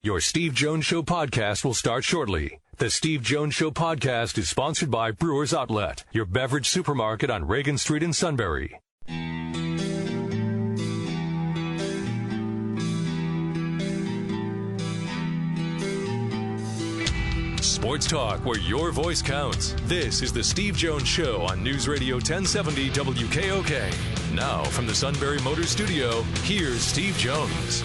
Your Steve Jones Show podcast will start shortly. The Steve Jones Show podcast is sponsored by Brewers Outlet, your beverage supermarket on Reagan Street in Sunbury. Sports talk where your voice counts. This is the Steve Jones Show on News Radio 1070 WKOK. Now from the Sunbury Motors Studio, here's Steve Jones.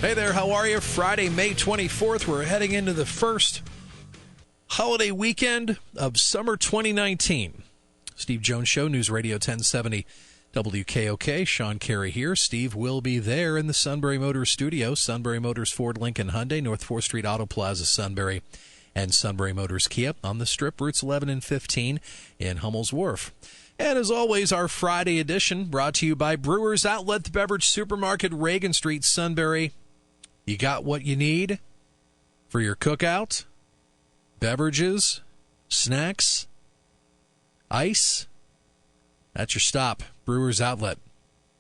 Hey there, how are you? Friday, May 24th. We're heading into the first holiday weekend of summer 2019. Steve Jones Show, News Radio 1070 WKOK. Sean Carey here. Steve will be there in the Sunbury Motors studio. Sunbury Motors, Ford, Lincoln, Hyundai, North 4th Street Auto Plaza, Sunbury, and Sunbury Motors Kia on the Strip, routes 11 and 15 in Hummel's Wharf. And as always, our Friday edition brought to you by Brewers Outlet, the beverage supermarket, Reagan Street, Sunbury. You got what you need for your cookout, beverages, snacks, ice. That's your stop, Brewers Outlet.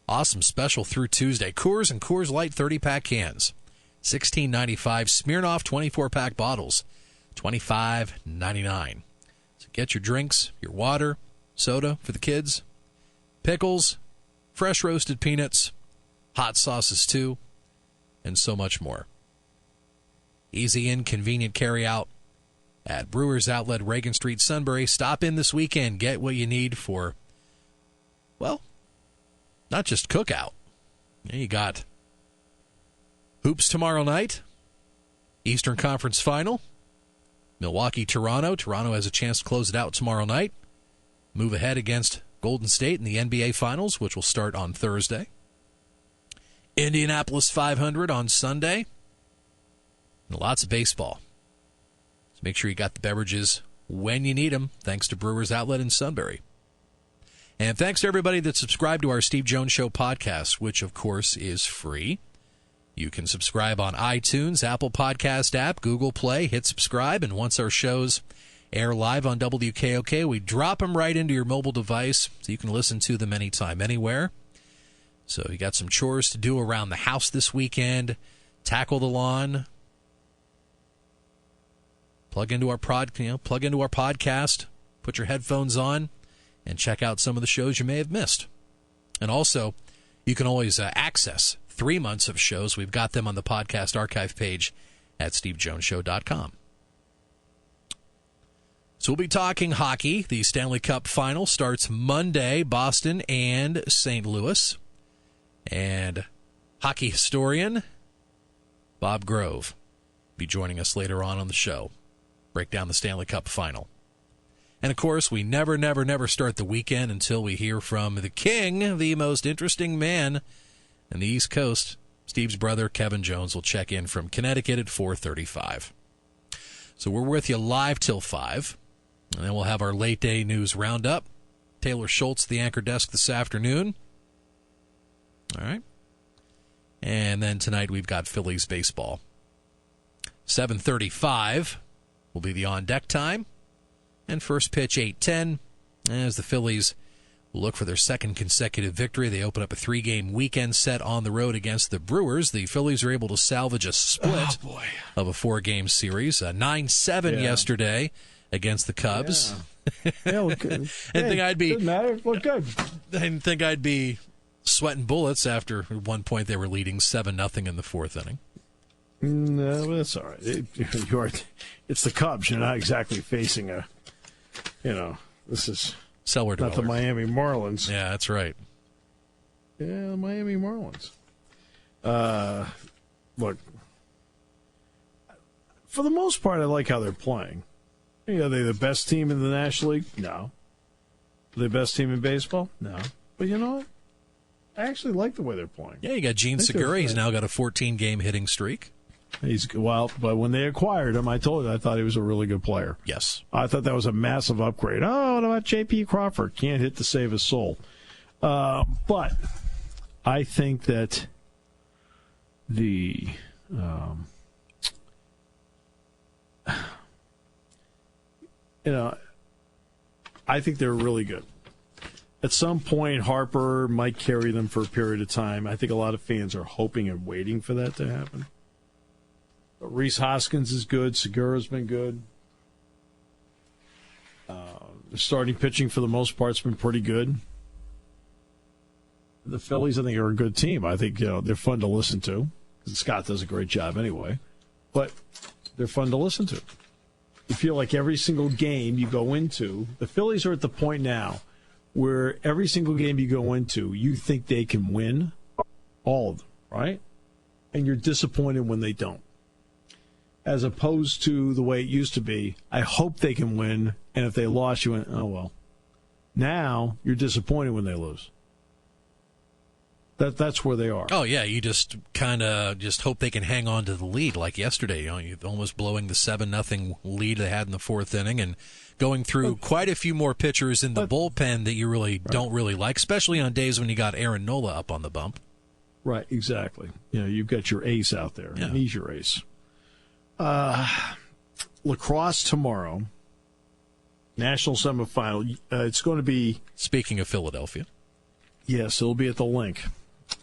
Awesome special through Tuesday. Coors and Coors Light 30-pack cans, $16.95. Smirnoff 24-pack bottles, $25.99. So get your drinks, your water, soda for the kids, pickles, fresh roasted peanuts, hot sauces too, and so much more. Easy in, convenient carry out at Brewers Outlet, Reagan Street, Sunbury. Stop in this weekend. Get what you need for, well, not just cookout. You got hoops tomorrow night, Eastern Conference Final, Milwaukee-Toronto. Toronto has a chance to close it out tomorrow night. Move ahead against Golden State in the NBA Finals, which will start on Thursday. Indianapolis 500 on Sunday. And lots of baseball. So make sure you got the beverages when you need them, thanks to Brewers Outlet in Sunbury. And thanks to everybody that subscribed to our Steve Jones Show podcast, which, of course, is free. You can subscribe on iTunes, Apple Podcast app, Google Play. Hit subscribe, and once our shows air live on WKOK, we drop them right into your mobile device so you can listen to them anytime, anywhere. So you got some chores to do around the house this weekend. Tackle the lawn. Plug into our podcast. Put your headphones on and check out some of the shows you may have missed. And also, you can always access 3 months of shows. We've got them on the podcast archive page at stevejonesshow.com. So we'll be talking hockey. The Stanley Cup Final starts Monday, Boston and St. Louis. And hockey historian Bob Grove will be joining us later on the show. Break down the Stanley Cup Final. And, of course, we never start the weekend until we hear from the king, the most interesting man in the East Coast. Steve's brother, Kevin Jones, will check in from Connecticut at 4:35. So we're with you live till 5. And then we'll have our late-day news roundup. Taylor Schultz, the anchor desk this afternoon. All right. And then tonight we've got Phillies baseball. 7:35 will be the on-deck time. And first pitch, 8:10, as the Phillies look for their second consecutive victory. They open up a 3-game weekend set on the road against the Brewers. The Phillies are able to salvage a split of a 4-game series. 9-7 yesterday against the Cubs. Yeah, well, good. Doesn't matter. Well, good. I didn't think I'd be sweating bullets after at one point they were leading 7-0 in the 4th inning. No, that's all right. It's the Cubs. You're not exactly facing this is cellar dweller. Not the Miami Marlins. Yeah, that's right. Yeah, the Miami Marlins. Look, for the most part, I like how they're playing. Are they the best team in the National League? No. Are they the best team in baseball? No. But you know what? actually like the way they're playing. Yeah, you got Gene Segura. He's now got a 14-game hitting streak. But when they acquired him, I told you I thought he was a really good player. Yes. I thought that was a massive upgrade. Oh, what about J.P. Crawford? Can't hit to save his soul. But I think that I think they're really good. At some point, Harper might carry them for a period of time. I think a lot of fans are hoping and waiting for that to happen. But Rhys Hoskins is good. Segura's been good. The starting pitching, for the most part, has been pretty good. The Phillies, I think, are a good team. I think they're fun to listen to. Scott does a great job anyway. But they're fun to listen to. You feel like every single game you go into, the Phillies are at the point now where every single game you go into, you think they can win all of them, right? And you're disappointed when they don't. As opposed to the way it used to be, I hope they can win, and if they lost, you went, oh, well. Now you're disappointed when they lose. That's where they are. Oh, yeah, you just kind of just hope they can hang on to the lead like yesterday. You're almost blowing the 7-0 lead they had in the fourth inning and going through quite a few more pitchers in the bullpen that you really don't really like, especially on days when you got Aaron Nola up on the bump. Right, exactly. You've got your ace out there, and he's your ace. Lacrosse tomorrow, national semifinal. It's going to be... Speaking of Philadelphia. Yes, it'll be at the Link.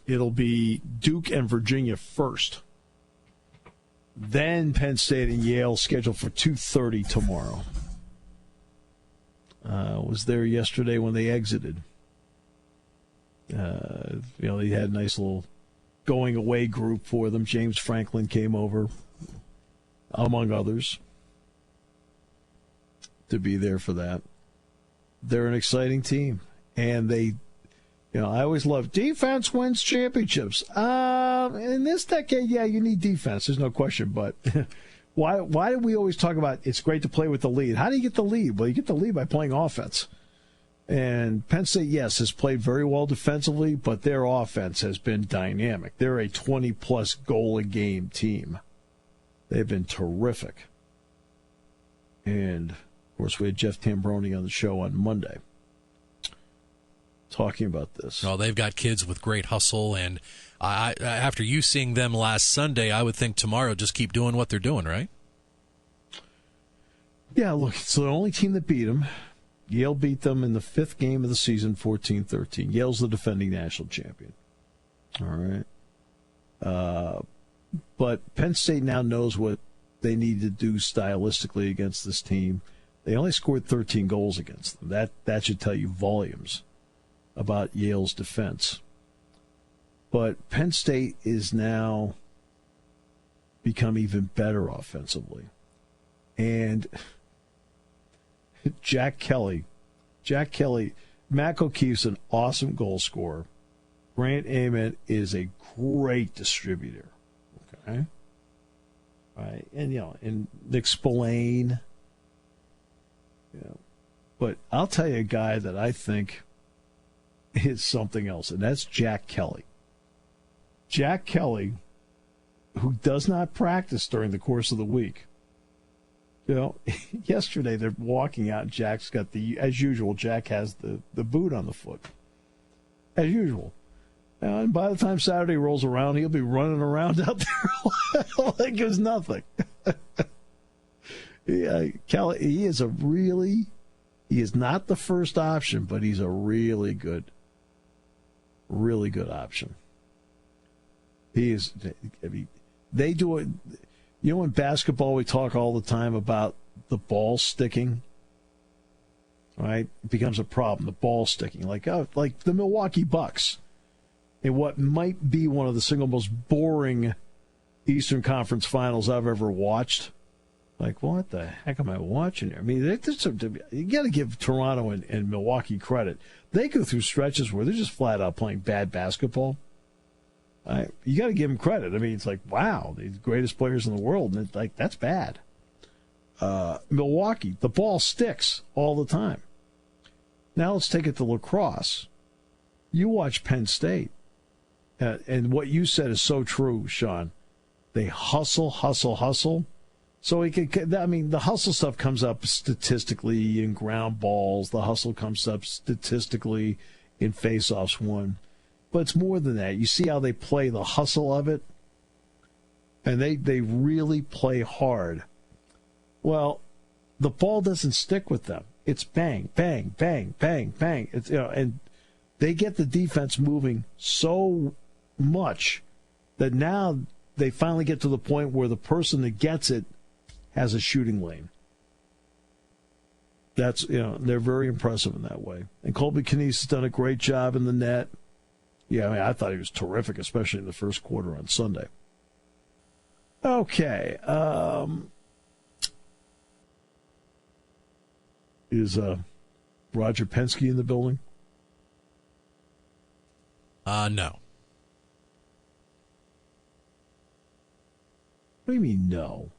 It'll be Duke and Virginia first. Then Penn State and Yale scheduled for 2:30 tomorrow. Was there yesterday when they exited. They had a nice little going away group for them. James Franklin came over, among others, to be there for that. They're an exciting team, and they... I always love defense wins championships. In this decade, you need defense. There's no question. But why do we always talk about it's great to play with the lead? How do you get the lead? Well, you get the lead by playing offense. And Penn State, yes, has played very well defensively, but their offense has been dynamic. They're a 20-plus goal-a-game team. They've been terrific. And, of course, we had Jeff Tambroni on the show on Monday, talking about this. Oh, they've got kids with great hustle, and after you seeing them last Sunday, I would think tomorrow just keep doing what they're doing, right? Yeah, look, it's the only team that beat them. Yale beat them in the fifth game of the season, 14-13. Yale's the defending national champion. All right. But Penn State now knows what they need to do stylistically against this team. They only scored 13 goals against them. That should tell you volumes about Yale's defense. But Penn State is now become even better offensively. And Jack Kelly, Matt O'Keefe's an awesome goal scorer. Grant Ament is a great distributor. Okay? Right. And Nick Spillane. But I'll tell you a guy that I think is something else, and that's Jack Kelly. Jack Kelly, who does not practice during the course of the week. Yesterday they're walking out, and Jack's got as usual, Jack has the boot on the foot. As usual. And by the time Saturday rolls around, he'll be running around out there like it was nothing. Kelly, he is not the first option, but he's a really good option. He is. They do it. In basketball, we talk all the time about the ball sticking. Right? It becomes a problem. The ball sticking, like the Milwaukee Bucks, in what might be one of the single most boring Eastern Conference Finals I've ever watched. Like, what the heck am I watching here? I mean, you got to give Toronto and Milwaukee credit. They go through stretches where they're just flat out playing bad basketball. You got to give them credit. I mean, it's like, wow, the greatest players in the world, and it's like, that's bad. Milwaukee, the ball sticks all the time. Now let's take it to lacrosse. You watch Penn State. And what you said is so true, Sean. They hustle. So the hustle stuff comes up statistically in ground balls. The hustle comes up statistically in faceoffs won. But it's more than that. You see how they play the hustle of it? And they really play hard. Well, the ball doesn't stick with them. It's bang, bang, bang, bang, bang. It's, and they get the defense moving so much that now they finally get to the point where the person that gets it has a shooting lane. That's, they're very impressive in that way. And Colby Knies has done a great job in the net. Yeah, I thought he was terrific, especially in the first quarter on Sunday. Okay. Is Roger Penske in the building? No. What do you mean, no?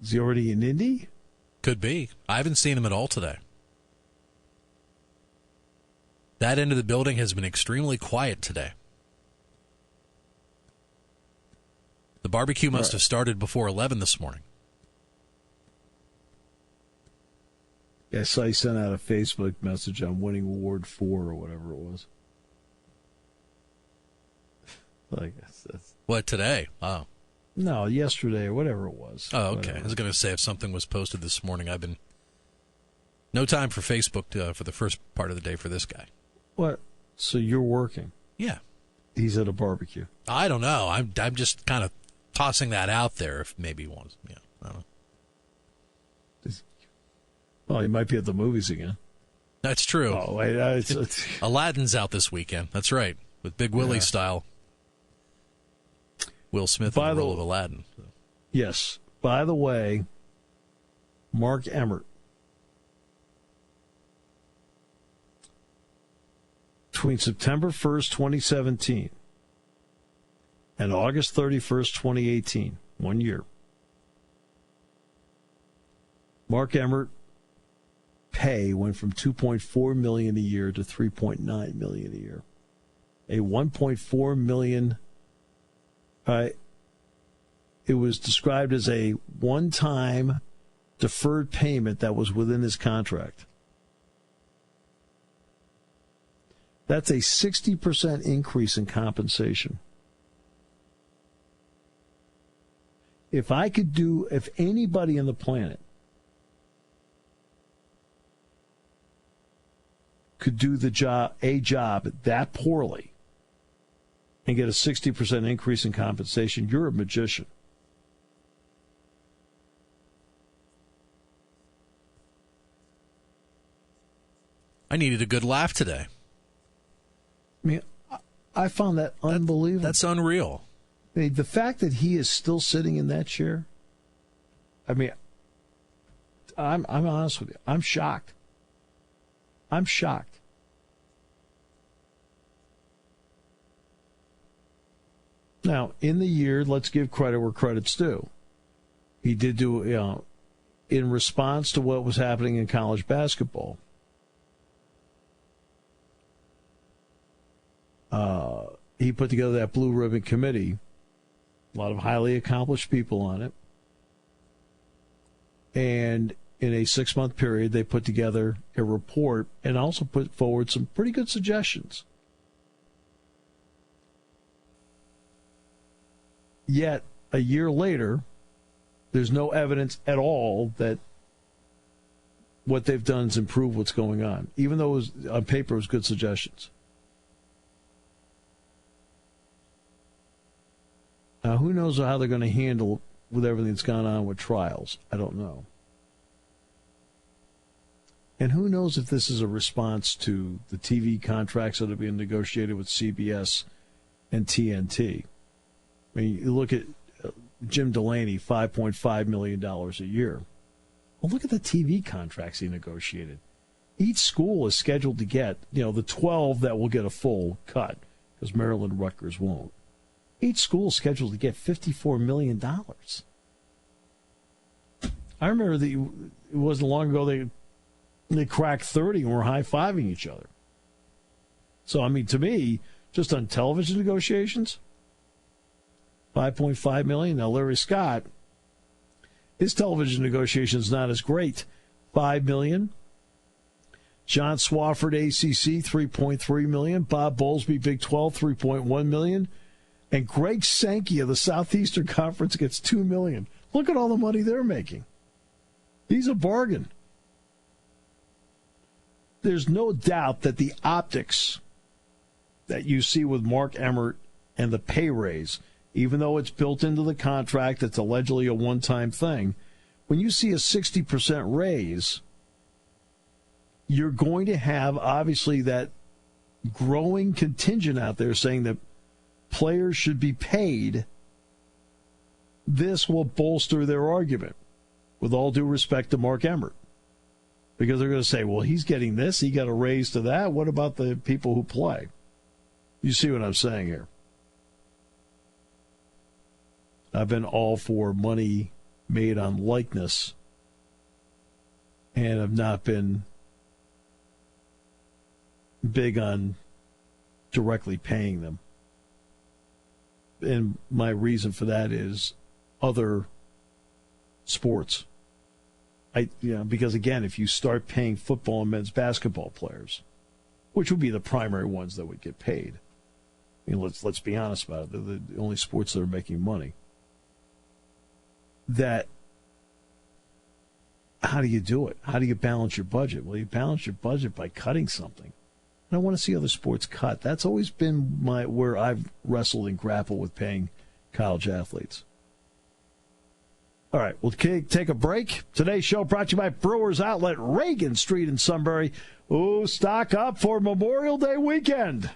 Is he already in Indy? Could be. I haven't seen him at all today. That end of the building has been extremely quiet today. The barbecue must have started before 11 this morning. Yeah, I saw he sent out a Facebook message on winning Award 4 or whatever it was. What, today? Oh. No, yesterday or whatever it was. Oh, okay. Whatever. I was going to say if something was posted this morning. I've been... No time for Facebook for the first part of the day for this guy. What? So you're working? Yeah. He's at a barbecue. I don't know. I'm just kind of tossing that out there if maybe he wants. Yeah, I don't know. Well, he might be at the movies again. That's true. Oh, wait. It's... Aladdin's out this weekend. That's right. With Big Willie style. Will Smith in the role of Aladdin. Yes. By the way, Mark Emmert. Between September 1st, 2017 and August 31st, 2018, 1 year, Mark Emmert pay went from $2.4 million a year to $3.9 million a year. A $1.4 million. It was described as a one-time deferred payment that was within his contract. That's a 60% increase in compensation. If anybody on the planet could do a job that poorly and get a 60% increase in compensation, you're a magician. I needed a good laugh today. I mean, I found that unbelievable. That's unreal. I mean, the fact that he is still sitting in that chair, I mean, I'm honest with you. I'm shocked. I'm shocked. Now, in the year, let's give credit where credit's due. He did do, in response to what was happening in college basketball. He put together that Blue Ribbon Committee, a lot of highly accomplished people on it. And in a 6-month period, they put together a report and also put forward some pretty good suggestions. Yet, a year later, there's no evidence at all that what they've done is improve what's going on, even though on paper it was good suggestions. Now, who knows how they're going to handle with everything that's gone on with trials? I don't know. And who knows if this is a response to the TV contracts that are being negotiated with CBS and TNT. I mean, you look at Jim Delaney, $5.5 million a year. Well, look at the TV contracts he negotiated. Each school is scheduled to get, the 12 that will get a full cut, because Maryland Rutgers won't. Each school is scheduled to get $54 million. I remember that it wasn't long ago they cracked 30 and were high-fiving each other. So, I mean, to me, just on television negotiations. $5.5 million. Now, Larry Scott, his television negotiations not as great. $5 million. John Swafford, ACC, $3.3 million. Bob Bowlesby, Big 12, $3.1 million. And Greg Sankey of the Southeastern Conference gets $2 million. Look at all the money they're making. He's a bargain. There's no doubt that the optics that you see with Mark Emmert and the pay raise, even though it's built into the contract, it's allegedly a one-time thing, when you see a 60% raise, you're going to have, obviously, that growing contingent out there saying that players should be paid. This will bolster their argument, with all due respect to Mark Emmert. Because they're going to say, well, he's getting this, he got a raise to that. What about the people who play? You see what I'm saying here? I've been all for money made on likeness and have not been big on directly paying them. And my reason for that is other sports. Because, again, if you start paying football and men's basketball players, which would be the primary ones that would get paid, I mean, let's be honest about it. They're the only sports that are making money. How do you do it? How do you balance your budget? Well, you balance your budget by cutting something. And I want to see other sports cut. That's always been where I've wrestled and grappled with paying college athletes. All right, we'll take a break. Today's show brought to you by Brewers Outlet, Reagan Street in Sunbury. Ooh, stock up for Memorial Day weekend.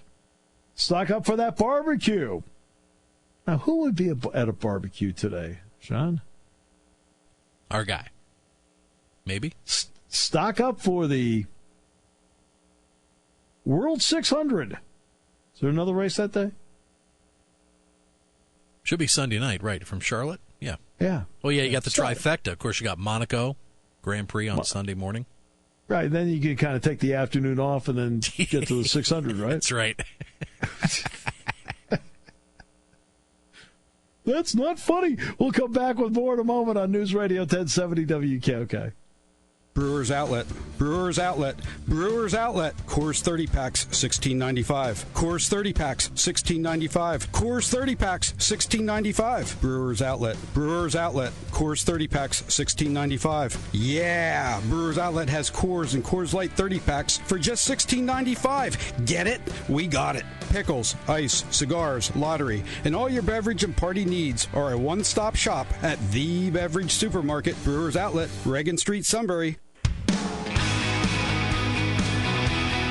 Stock up for that barbecue. Now, who would be at a barbecue today, Sean? Our guy. Maybe. Stock up for the World 600. Is there another race that day? Should be Sunday night, right, from Charlotte? Yeah. Yeah. Oh, yeah, you got the trifecta. Of course, you got Monaco Grand Prix on Sunday morning. Right, then you can kind of take the afternoon off and then get to the 600, right? That's right. That's not funny. We'll come back with more in a moment on News Radio 1070 WKOK. Brewers Outlet, Brewers Outlet, Brewers Outlet. Coors 30 packs, $16.95. Coors 30 packs, $16.95. Coors 30 packs, $16.95. Brewers Outlet, Brewers Outlet. Coors 30 packs, $16.95. Yeah, Brewers Outlet has Coors and Coors Light 30 packs for just $16.95. Get it? We got it. Pickles, ice, cigars, lottery, and all your beverage and party needs are a one-stop shop at the Beverage Supermarket, Brewers Outlet, Reagan Street, Sunbury.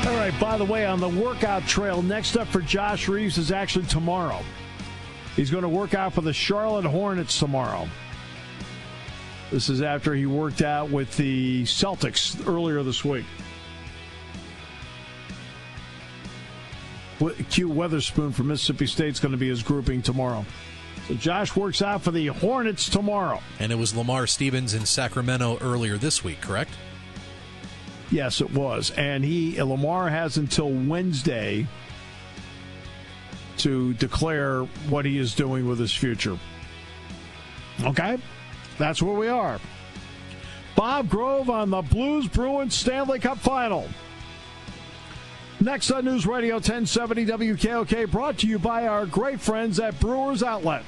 All right, by the way, on the workout trail, next up for Josh Reeves is actually tomorrow. He's going to work out for the Charlotte Hornets tomorrow. This is after he worked out with the Celtics earlier this week. Q Weatherspoon from Mississippi State is going to be his grouping tomorrow. So Josh works out for the Hornets tomorrow. And it was Lamar Stevens in Sacramento earlier this week, correct? Yes, it was. And Lamar has until Wednesday to declare what he is doing with his future. Okay? That's where we are. Bob Grove on the Blues Bruins Stanley Cup Final. Next on News Radio 1070 WKOK, brought to you by our great friends at Brewers Outlet.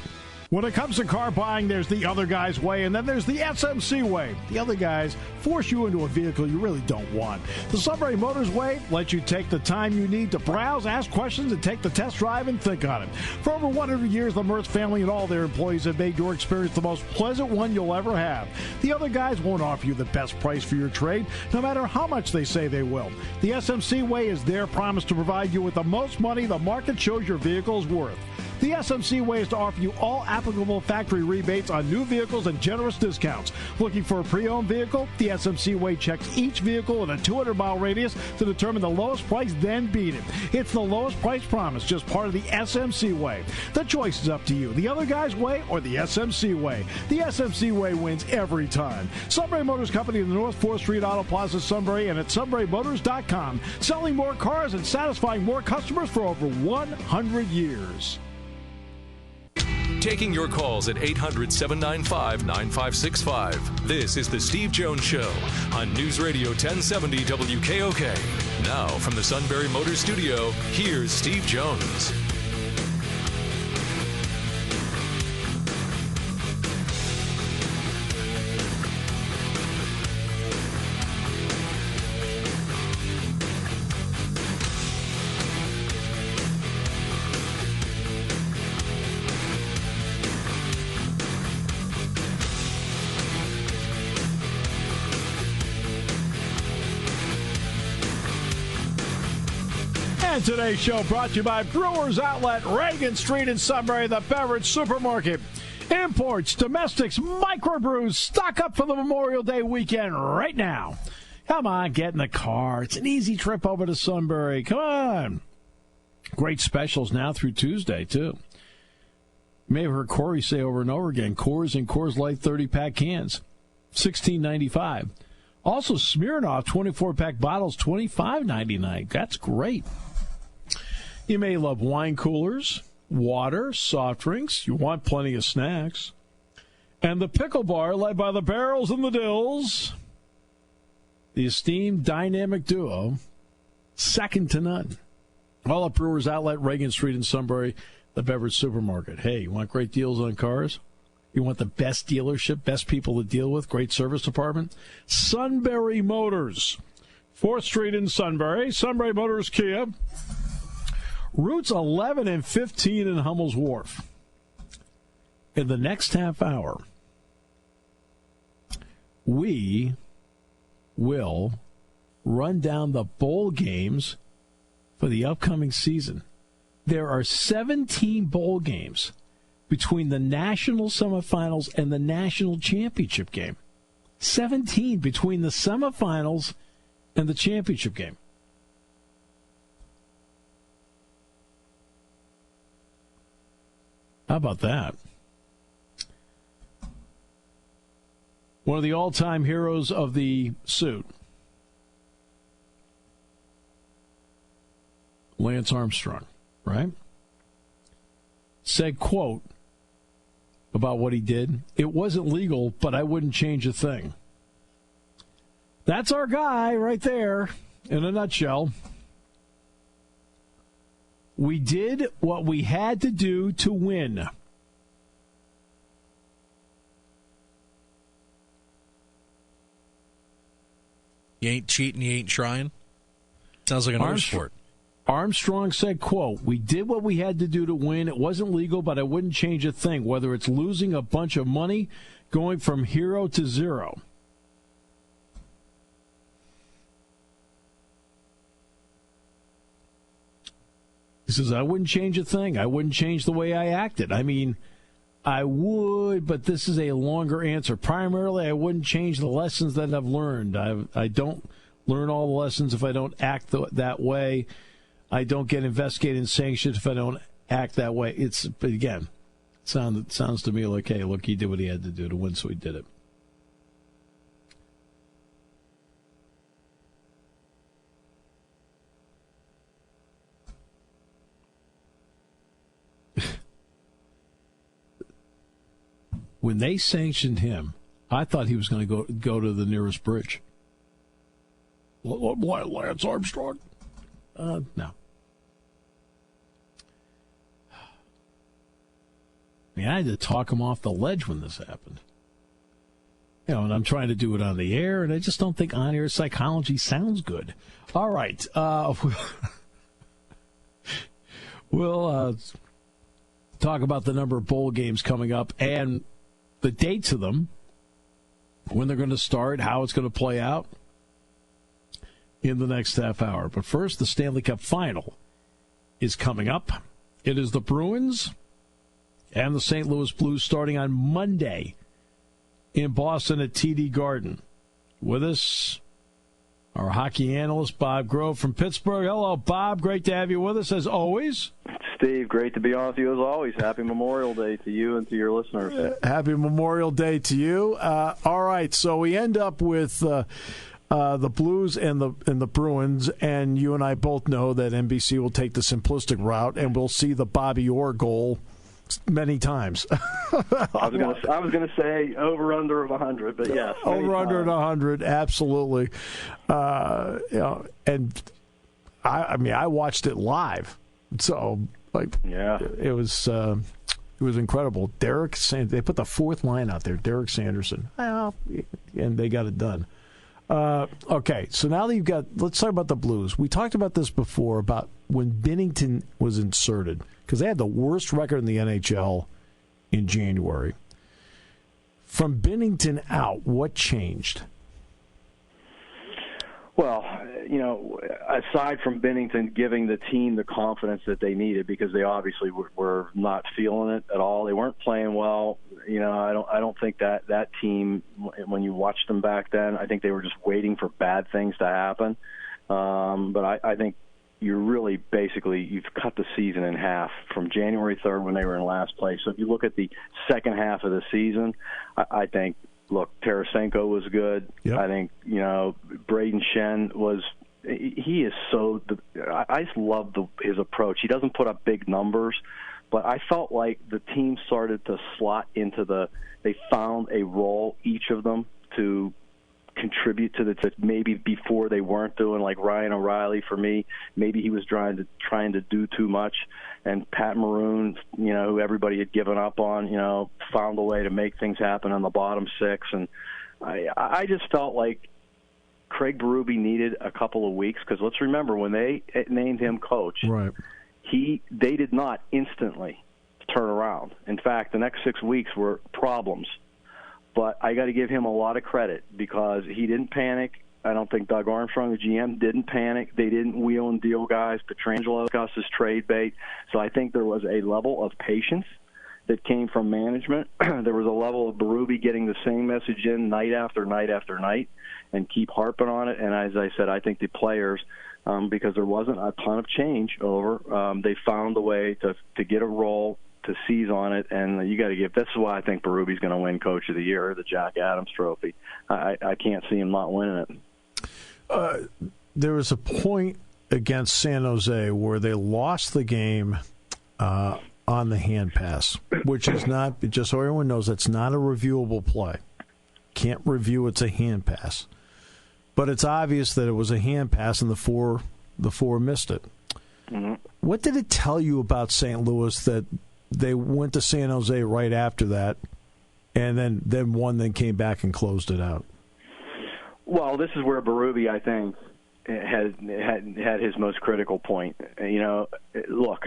When it comes to car buying, there's the other guy's way, and then there's the SMC way. The other guys force you into a vehicle you really don't want. The Sunbury Motors way lets you take the time you need to browse, ask questions, and take the test drive and think on it. For over 100 years, the Mertz family and all their employees have made your experience the most pleasant one you'll ever have. The other guys won't offer you the best price for your trade, no matter how much they say they will. The SMC way is their promise to provide you with the most money the market shows your vehicle is worth. The SMC way is to offer you all applicable factory rebates on new vehicles and generous discounts. Looking for a pre-owned vehicle? The SMC way checks each vehicle in a 200-mile radius to determine the lowest price, then beat it. It's the lowest price promise, just part of the SMC way. The choice is up to you. The other guy's way or the SMC way. The SMC way wins every time. Sunbury Motors Company in the North 4th Street Auto Plaza, Sunbury, and at sunburymotors.com. Selling more cars and satisfying more customers for over 100 years. Taking your calls at 800-795-9565. This is the Steve Jones Show on News Radio 1070 WKOK. Now from the Sunbury Motors Studio, here's Steve Jones. Today's show brought to you by Brewers Outlet, Reagan Street in Sunbury, the beverage supermarket. Imports, domestics, microbrews, stock up for the Memorial Day weekend right now. Come on, get in the car. It's an easy trip over to Sunbury. Come on. Great specials now through Tuesday, too. You may have heard Corey say over and over again, Coors and Coors Light 30-pack cans, $16.95. Also, Smirnoff 24-pack bottles, $25.99. That's great. You may love wine coolers, water, soft drinks. You want plenty of snacks. And the pickle bar led by the Barrels and the Dills. The esteemed dynamic duo, second to none. All at Brewers Outlet, Reagan Street in Sunbury, the beverage supermarket. Hey, you want great deals on cars? You want the best dealership, best people to deal with, great service department? Sunbury Motors, 4th Street in Sunbury. Sunbury Motors Kia. Routes 11 and 15 in Hummel's Wharf. In the next half hour, we will run down the bowl games for the upcoming season. There are 17 bowl games between the national semifinals and the national championship game. 17 between the semifinals and the championship game. How about that? One of the all-time heroes of the suit, Lance Armstrong, right? Said, quote, about what he did, "It wasn't legal, but I wouldn't change a thing." That's our guy right there in a nutshell. We did what we had to do to win. You ain't cheating, you ain't trying. Sounds like an art sport. Armstrong said, quote, "We did what we had to do to win. It wasn't legal, but I wouldn't change a thing, whether it's losing a bunch of money, going from hero to zero." He says, "I wouldn't change a thing. I wouldn't change the way I acted. I mean, I would, but this is a longer answer. Primarily, I wouldn't change the lessons that I've learned. I don't learn all the lessons if I don't act that way. I don't get investigated and sanctioned if I don't act that way." But again, it sounds to me like, hey, look, he did what he had to do to win, so he did it. When they sanctioned him, I thought he was going to go to the nearest bridge. Lance Armstrong? No. I mean, I had to talk him off the ledge when this happened. You know, and I'm trying to do it on the air, and I just don't think on-air psychology sounds good. All right. We'll talk about the number of bowl games coming up and the dates of them, when they're going to start, how it's going to play out in the next half hour. But first, the Stanley Cup Final is coming up. It is the Bruins and the St. Louis Blues starting on Monday in Boston at TD Garden. With us, our hockey analyst, Bob Grove from Pittsburgh. Hello, Bob. Great to have you with us, as always. Steve, great to be on with you as always. Happy Memorial Day to you and to your listeners. Happy Memorial Day to you. All right, so we end up with the Blues and the Bruins, and you and I both know that NBC will take the simplistic route, and we'll see the Bobby Orr goal many times. I was going to say over under of 100, but yes, over under at 100, absolutely. And I watched it live, so it was incredible. They put the fourth line out there, Derek Sanderson, and they got it done. Okay, so now that let's talk about the Blues. We talked about this before, about when Binnington was inserted, because they had the worst record in the NHL in January. From Binnington out, what changed? Well, aside from Binnington giving the team the confidence that they needed, because they obviously were not feeling it at all. They weren't playing well. I don't think that team, when you watched them back then, I think they were just waiting for bad things to happen. But I think you've cut the season in half from January 3rd when they were in last place. So if you look at the second half of the season, I think, look, Tarasenko was good. Yep. I think, Braden Shen was – he is so – I just love his approach. He doesn't put up big numbers, but I felt like the team started to slot into they found a role, each of them, to contribute to maybe before they weren't doing, like Ryan O'Reilly for me. Maybe he was trying to do too much. And Pat Maroon, who everybody had given up on, found a way to make things happen on the bottom six. And I just felt like Craig Berube needed a couple of weeks, because let's remember, when they named him coach, right, they did not instantly turn around. In fact, the next 6 weeks were problems. But I got to give him a lot of credit, because he didn't panic. I don't think Doug Armstrong, the GM, didn't panic. They didn't wheel and deal guys. Pietrangelo got his trade bait. So I think there was a level of patience that came from management. There was a level of Berube getting the same message in night after night after night and keep harping on it. And as I said, I think the players, because there wasn't a ton of change they found a way to get a role, to seize on it, and you got to give. This is why I think Berube's going to win Coach of the Year, the Jack Adams Trophy. I can't see him not winning it. There was a point against San Jose where they lost the game on the hand pass, which is not, just so everyone knows, that's not a reviewable play. Can't review, it's a hand pass. But it's obvious that it was a hand pass, and the four missed it. Mm-hmm. What did it tell you about St. Louis that they went to San Jose right after that, and then won, then came back and closed it out? Well, this is where Berube, I think, had his most critical point. Look,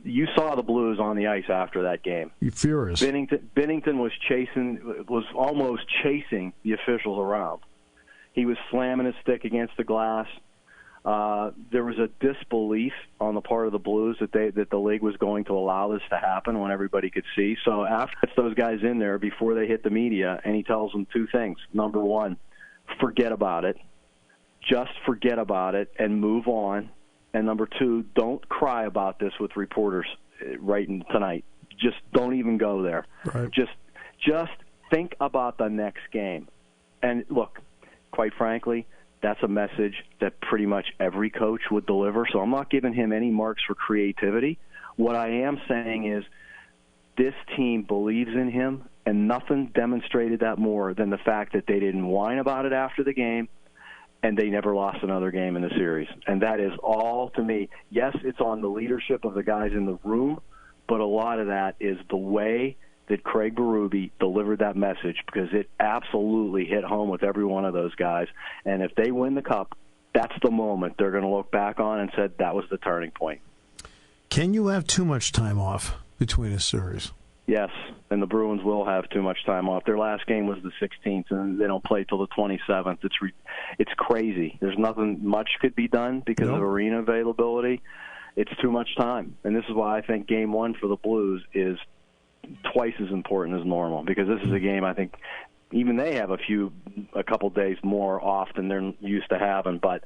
you saw the Blues on the ice after that game. You're furious. Binnington was almost chasing the officials around. He was slamming his stick against the glass. There was a disbelief on the part of the Blues that the league was going to allow this to happen when everybody could see. So after those guys in there before they hit the media, and he tells them two things. Number one, forget about it. Just forget about it and move on. And number two, don't cry about this with reporters tonight. Just don't even go there. Right. Just think about the next game. And look, quite frankly, that's a message that pretty much every coach would deliver. So I'm not giving him any marks for creativity. What I am saying is this team believes in him, and nothing demonstrated that more than the fact that they didn't whine about it after the game, and they never lost another game in the series. And that is all, to me. Yes, it's on the leadership of the guys in the room, but a lot of that is the way that Craig Berube delivered that message, because it absolutely hit home with every one of those guys. And if they win the Cup, that's the moment they're going to look back on and said that was the turning point. Can you have too much time off between a series? Yes, and the Bruins will have too much time off. Their last game was the 16th, and they don't play till the 27th. It's crazy. There's nothing much could be done because of arena availability. It's too much time, and this is why I think Game 1 for the Blues is twice as important as normal, because this is a game I think even they have a couple days more off than they're used to having. But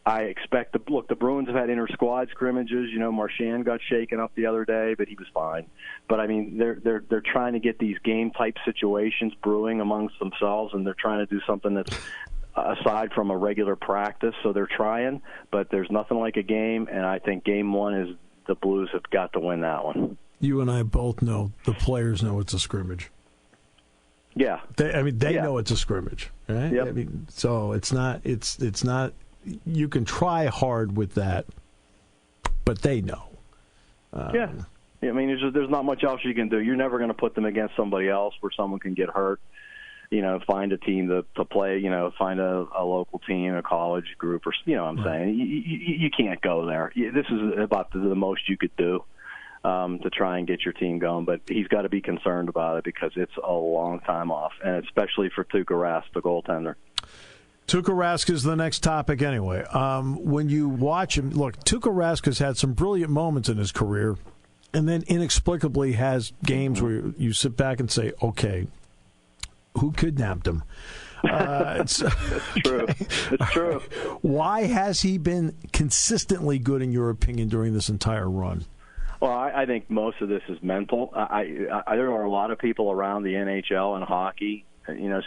I expect the Bruins have had inter-squad scrimmages. Marchand got shaken up the other day, but he was fine. But I mean, they're trying to get these game-type situations brewing amongst themselves, and they're trying to do something that's aside from a regular practice. So they're trying, but there's nothing like a game, and I think game one is the Blues have got to win that one. You and I both know the players know it's a scrimmage. Yeah, they know it's a scrimmage, right? Yep. I mean, so it's not. You can try hard with that, but they know. Yeah, I mean, there's not much else you can do. You're never going to put them against somebody else where someone can get hurt. Find a team to play. Find a local team, a college group, or I'm saying you can't go there. This is about the most you could do. To try and get your team going, but he's got to be concerned about it because it's a long time off, and especially for Tuukka Rask, the goaltender. Tuukka Rask is the next topic anyway. When you watch him, look, Tuukka Rask has had some brilliant moments in his career, and then inexplicably has games where you sit back and say, okay, who kidnapped him? It's true. It's true. Why has he been consistently good, in your opinion, during this entire run? Well, I think most of this is mental. There are a lot of people around the NHL and hockey,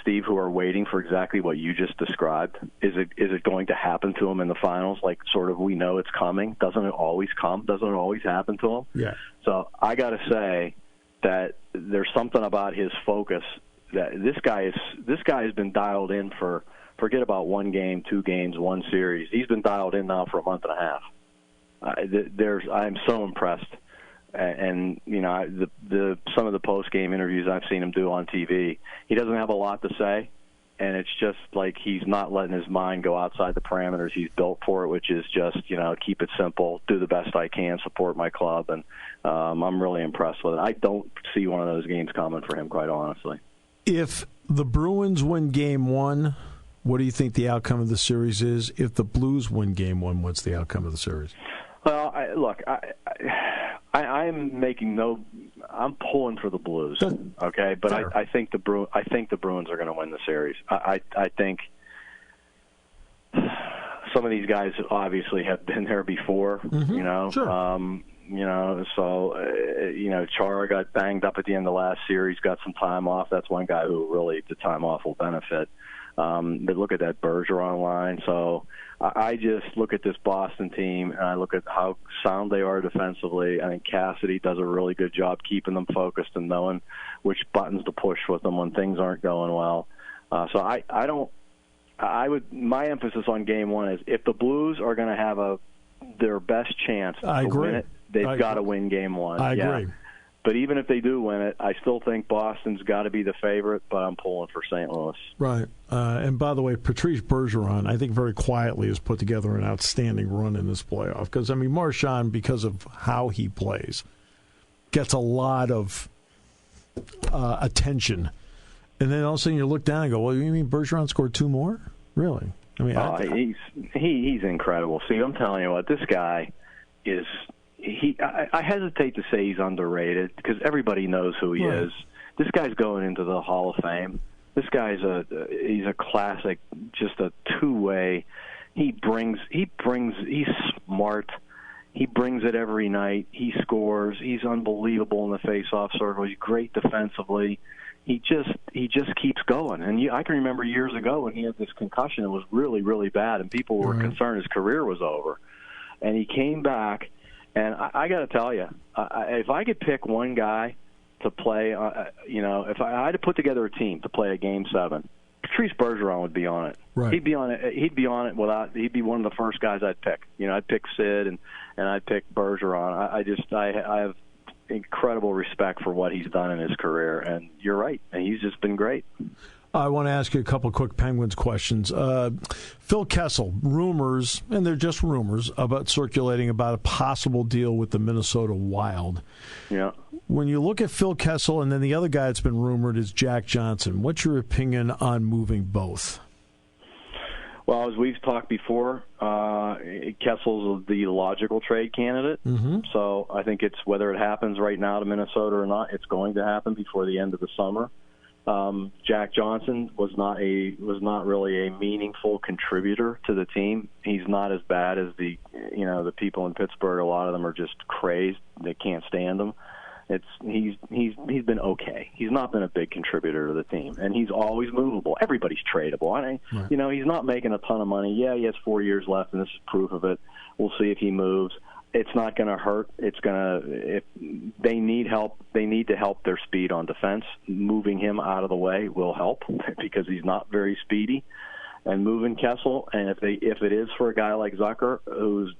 Steve, who are waiting for exactly what you just described. Is it going to happen to him in the finals? Like, sort of, we know it's coming. Doesn't it always come? Doesn't it always happen to him? Yeah. So I got to say that there's something about his focus that this guy has been dialed in for. Forget about one game, 2 games, 1 series. He's been dialed in now for a month and a half. I'm so impressed. And some of the post-game interviews I've seen him do on TV, he doesn't have a lot to say, and it's just like he's not letting his mind go outside the parameters he's built for it, which is just keep it simple, do the best I can, support my club, and I'm really impressed with it. I don't see one of those games coming for him, quite honestly. If the Bruins win Game 1, what do you think the outcome of the series is? If the Blues win Game 1, what's the outcome of the series? Well, I'm pulling for the Blues, okay? But I think the Bruins are going to win the series. I think some of these guys obviously have been there before, Sure. Chara got banged up at the end of the last series, got some time off. That's one guy who really the time off will benefit. But look at that Bergeron line. So I just look at this Boston team, and I look at how sound they are defensively. I think Cassidy does a really good job keeping them focused and knowing which buttons to push with them when things aren't going well. My emphasis on Game 1 is if the Blues are going to have their best chance to win it, they've got to win Game 1. I agree. But even if they do win it, I still think Boston's got to be the favorite, but I'm pulling for St. Louis. Right. And by the way, Patrice Bergeron, I think very quietly has put together an outstanding run in this playoff. Because, Marchand, because of how he plays, gets a lot of attention. And then all of a sudden you look down and go, well, you mean Bergeron scored 2 more? Really? He's incredible. See, I'm telling you what, this guy is – I hesitate to say he's underrated because everybody knows who he is. This guy's going into the Hall of Fame. This guy's he's a classic, just a two-way. He's smart. He brings it every night. He scores. He's unbelievable in the face-off circle. He's great defensively. He just keeps going. And I can remember years ago when he had this concussion. It was really, really bad, and people were concerned his career was over. And he came back. And I got to tell you, if I could pick one guy to play, if I had to put together a team to play a Game 7, Patrice Bergeron would be on it. Right. He'd be on it. He'd be on it he'd be one of the first guys I'd pick. I'd pick Sid and I'd pick Bergeron. I have incredible respect for what he's done in his career. And you're right. And he's just been great. I want to ask you a couple of quick Penguins questions. Phil Kessel, rumors, and they're just rumors, about circulating about a possible deal with the Minnesota Wild. Yeah. When you look at Phil Kessel, and then the other guy that's been rumored is Jack Johnson, what's your opinion on moving both? Well, as we've talked before, Kessel's the logical trade candidate. Mm-hmm. So I think it's whether it happens right now to Minnesota or not, it's going to happen before the end of the summer. Jack Johnson was not really a meaningful contributor to the team. He's not as bad as the people in Pittsburgh. A lot of them are just crazed. They can't stand him. He's been okay. He's not been a big contributor to the team, and he's always movable. Everybody's tradable. Right. He's not making a ton of money. Yeah, he has 4 years left, and this is proof of it. We'll see if he moves. It's not going to hurt. If they need help, they need to help their speed on defense. Moving him out of the way will help because he's not very speedy. And moving Kessel, and if it is for a guy like Zucker who's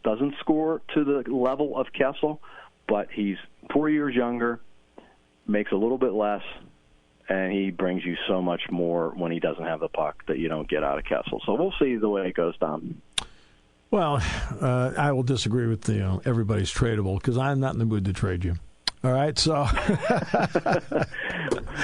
doesn't score to the level of Kessel, but he's 4 years younger, makes a little bit less, and he brings you so much more when he doesn't have the puck that you don't get out of Kessel. So we'll see the way it goes down. Well, I will disagree with everybody's tradable because I'm not in the mood to trade you. All right, so.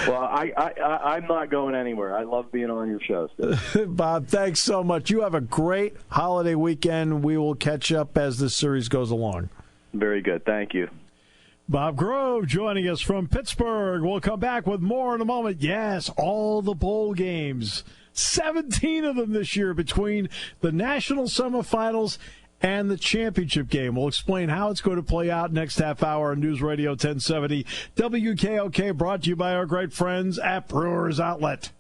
Well, I'm not going anywhere. I love being on your show, Steve. Bob, thanks so much. You have a great holiday weekend. We will catch up as this series goes along. Very good. Thank you. Bob Grove joining us from Pittsburgh. We'll come back with more in a moment. Yes, all the bowl games. 17 of them this year between the national semifinals and the championship game. We'll explain how it's going to play out next half hour on News Radio 1070 WKOK, brought to you by our great friends at Brewers Outlet.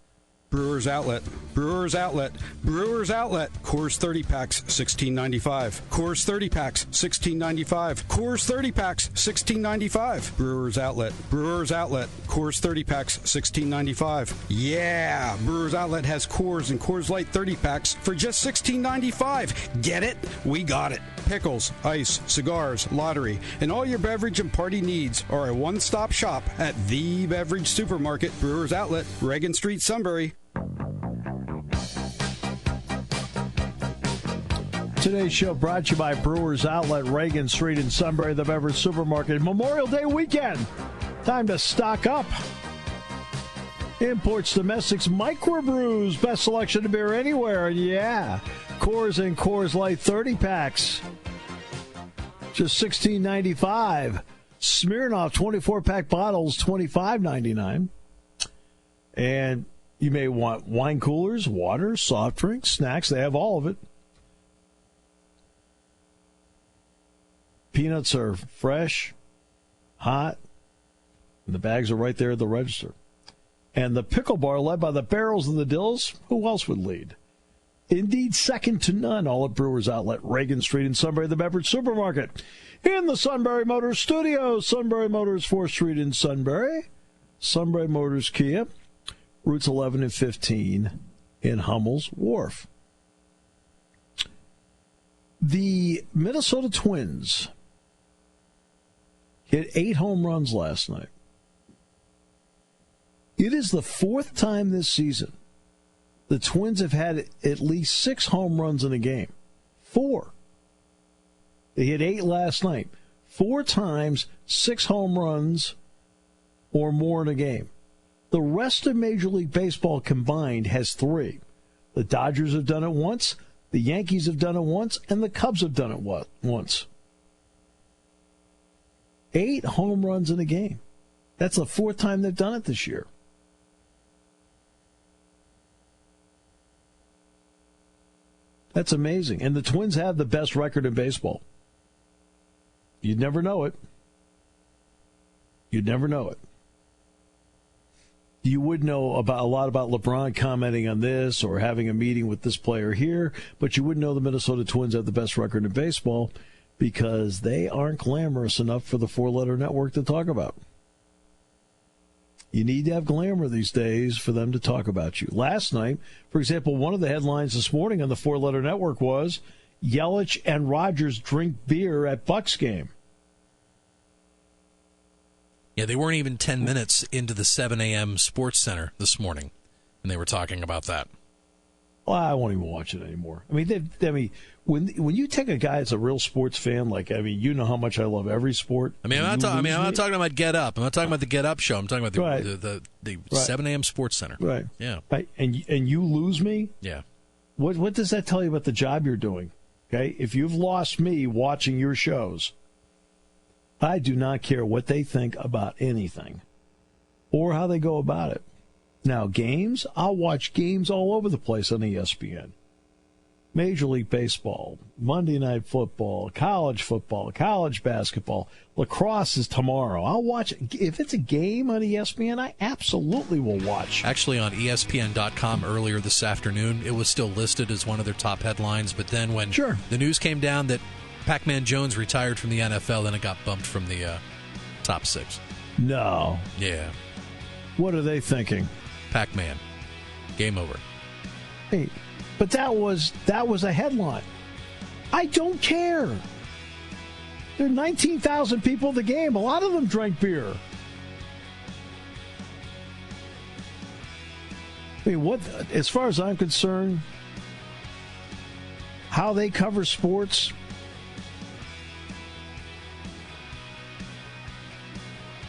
Brewers Outlet. Brewers Outlet. Brewers Outlet. Coors 30 packs, $16.95. Coors 30 packs, $16.95. Coors 30 packs, $16.95. Brewers Outlet. Brewers Outlet. Coors 30 packs, $16.95. Yeah! Brewers Outlet has Coors and Coors Light 30 packs for just $16.95. Get it? We got it. Pickles, ice, cigars, lottery, and all your beverage and party needs are a one-stop shop at The Beverage Supermarket. Brewers Outlet, Reagan Street, Sunbury. Today's show brought to you by Brewers Outlet, Reagan Street in Sunbury, the Beverage Supermarket. Memorial Day weekend. Time to stock up. Imports, domestics, microbrews. Best selection of beer anywhere. Yeah. Coors and Coors Light 30 packs. Just $16.95. Smirnoff 24-pack bottles, $25.99. And you may want wine coolers, water, soft drinks, snacks. They have all of it. Peanuts are fresh, hot, and the bags are right there at the register. And the pickle bar, led by the Barrels and the Dills, who else would lead? Indeed, second to none, all at Brewers Outlet, Reagan Street in Sunbury, the Beverage Supermarket. In the Sunbury Motors Studios, Sunbury Motors, 4th Street in Sunbury. Sunbury Motors Kia, routes 11 and 15 in Hummel's Wharf. The Minnesota Twins hit 8 home runs last night. It is the 4th time this season the Twins have had at least 6 home runs in a game. 4. They hit 8 last night. 4 times, 6 home runs or more in a game. The rest of Major League Baseball combined has 3. The Dodgers have done it once, the Yankees have done it once, and the Cubs have done it once. 8 home runs in a game. That's the 4th time they've done it this year. That's amazing. And the Twins have the best record in baseball. You'd never know it. You'd never know it. You would know about a lot about LeBron commenting on this or having a meeting with this player here, but you wouldn't know the Minnesota Twins have the best record in baseball because they aren't glamorous enough for the 4-letter network to talk about. You need to have glamour these days for them to talk about you. Last night, for example, one of the headlines this morning on the 4-letter network was Yelich and Rogers drink beer at Bucks game. Yeah, they weren't even 10 minutes into the 7 a.m. Sports Center this morning, and they were talking about that. Well, I won't even watch it anymore. I mean, when you take a guy that's a real sports fan, you know how much I love every sport. I'm not talking about Get Up. I'm not talking about the Get Up show. I'm talking about the 7 a.m. Sports Center. Right. Yeah. Right. And you lose me. Yeah. What does that tell you about the job you're doing? Okay, if you've lost me watching your shows, I do not care what they think about anything or how they go about it. Now, games, I'll watch games all over the place on ESPN. Major League Baseball, Monday Night Football, college basketball. Lacrosse is tomorrow. I'll watch. If it's a game on ESPN, I absolutely will watch. Actually, on ESPN.com earlier this afternoon, it was still listed as one of their top headlines. But then when the news came down that Pac-Man Jones retired from the NFL, then it got bumped from the top 6. No. Yeah. What are they thinking? Pac-Man. Game over. Hey, but that was a headline. I don't care. There are 19,000 people at the game. A lot of them drank beer. I mean, what? As far as I'm concerned, how they cover sports.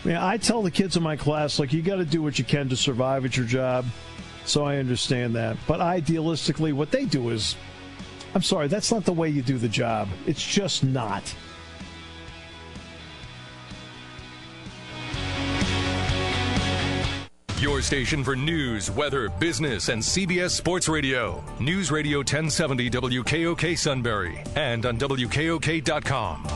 I mean, I tell the kids in my class, like, you got to do what you can to survive at your job. So I understand that. But idealistically, what they do is, I'm sorry, that's not the way you do the job. It's just not. Your station for news, weather, business, and CBS Sports Radio. News Radio 1070 WKOK Sunbury and on WKOK.com.